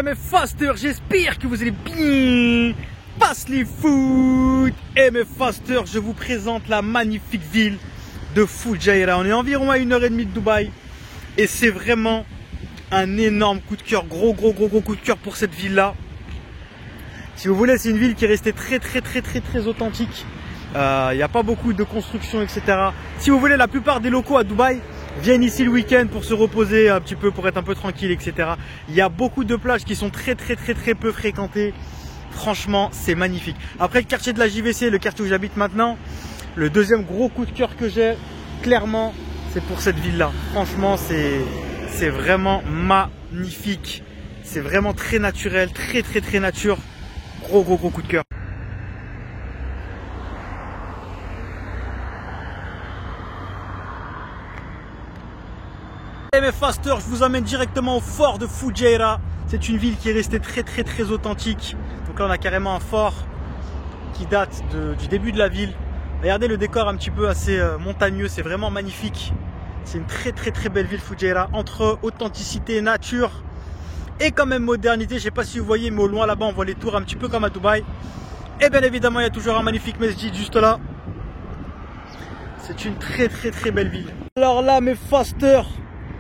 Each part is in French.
mes fasters, j'espère que vous allez bien. Passe les foot. Et mes fasters, je vous présente la magnifique ville de Fujairah. On est environ à 1h30 de Dubaï. Et c'est vraiment un énorme coup de cœur, gros coup de cœur pour cette ville-là. Si vous voulez, c'est une ville qui est restée très authentique. Il n'y a pas beaucoup de construction, etc. Si vous voulez, la plupart des locaux à Dubaï viennent ici le week-end pour se reposer un petit peu, pour être un peu tranquille, etc. Il y a beaucoup de plages qui sont très peu fréquentées. Franchement, c'est magnifique. Après le quartier de la JVC, le quartier où j'habite maintenant, le deuxième gros coup de cœur que j'ai, clairement, c'est pour cette ville-là. Franchement, c'est vraiment magnifique. C'est vraiment très naturel, très nature. Gros coup de cœur. Et mes fasters, je vous emmène directement au fort de Fujairah. C'est une ville qui est restée très authentique. Donc là, on a carrément un fort qui date du début de la ville. Regardez le décor un petit peu assez montagneux, c'est vraiment magnifique. C'est une très belle ville Fujairah, entre authenticité, nature et quand même modernité. Je sais pas si vous voyez, mais au loin là-bas, on voit les tours un petit peu comme à Dubaï. Et bien évidemment, il y a toujours un magnifique mesjid juste là. C'est une très belle ville. Alors là, mes fasters,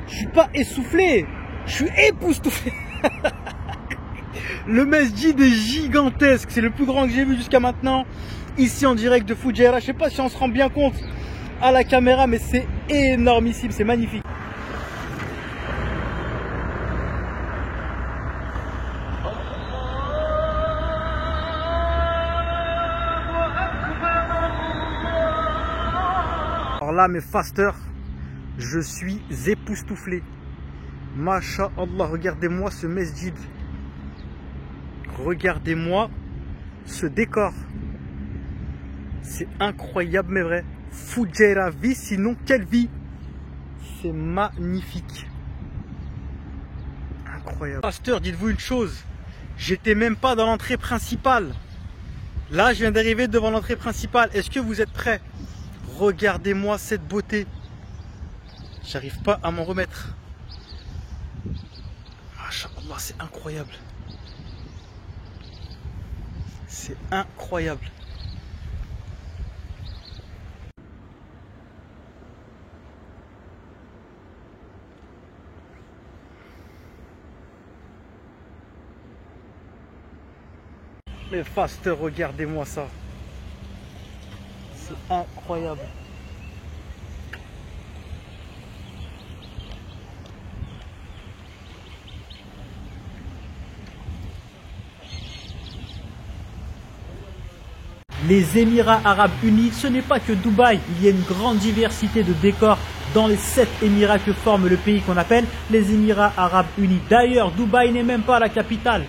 je suis pas essoufflé, je suis époustouflé. Le mesjid est gigantesque, c'est le plus grand que j'ai vu jusqu'à maintenant. Ici en direct de Fujairah, je sais pas si on se rend bien compte à la caméra, mais c'est énormissime, c'est magnifique. Alors là, mes fasters, je suis époustouflé. Masha'Allah, regardez-moi ce mesjid. Regardez-moi ce décor. C'est incroyable mais vrai. Fujairah vie, sinon quelle vie. C'est magnifique. Incroyable. Pasteur, dites-vous une chose. J'étais même pas dans l'entrée principale. Là, je viens d'arriver devant l'entrée principale. Est-ce que vous êtes prêts? Regardez-moi cette beauté. J'arrive pas à m'en remettre. Masha'Allah, c'est incroyable. C'est incroyable. Les fasters, regardez-moi ça. C'est incroyable. Les Émirats Arabes Unis, ce n'est pas que Dubaï, il y a une grande diversité de décors dans les 7 Émirats que forme le pays qu'on appelle les Émirats Arabes Unis. D'ailleurs, Dubaï n'est même pas la capitale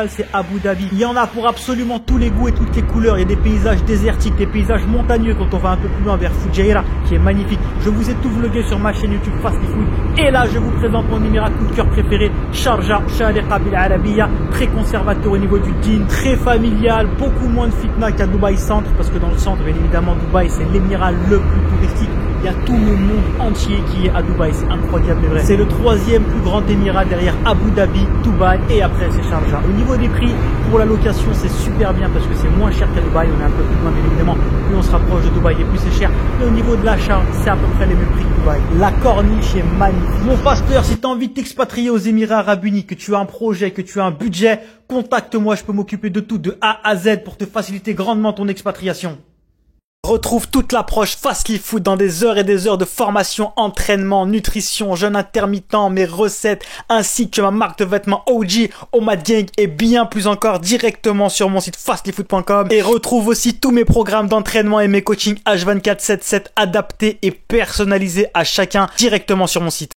c'est Abu Dhabi. Il y en a pour absolument tous les goûts et toutes les couleurs. Il y a des paysages désertiques, des paysages montagneux quand on va un peu plus loin vers Fujairah, qui est magnifique. Je vous ai tout vlogué sur ma chaîne YouTube Fast Food. Et là, je vous présente mon émirat coup de cœur préféré, Sharjah, Sharjah Bil Arabiya, très conservateur au niveau du dîn, très familial, beaucoup moins de fitna qu'à Dubaï Centre, parce que dans le centre, bien évidemment, Dubaï, c'est l'émirat le plus touristique. Il y a tout le monde entier qui est à Dubaï, c'est incroyable mais vrai. C'est le 3e plus grand émirat derrière Abu Dhabi, Dubaï et après c'est Sharjah. Au niveau des prix, pour la location c'est super bien parce que c'est moins cher qu'à Dubaï, on est un peu plus loin bien évidemment, plus on se rapproche de Dubaï et plus c'est cher. Mais au niveau de l'achat, c'est à peu près les mêmes prix que Dubaï. La corniche est magnifique. Mon pasteur, si tu as envie de t'expatrier aux Émirats Arabes Unis, que tu as un projet, que tu as un budget, contacte-moi, je peux m'occuper de tout, de A à Z pour te faciliter grandement ton expatriation. Retrouve toute l'approche Fastly Food dans des heures et des heures de formation, entraînement, nutrition, jeûne intermittent, mes recettes, ainsi que ma marque de vêtements OG, Omad Gang et bien plus encore directement sur mon site fastlyfood.com. Et retrouve aussi tous mes programmes d'entraînement et mes coachings H24/7/7 adaptés et personnalisés à chacun directement sur mon site.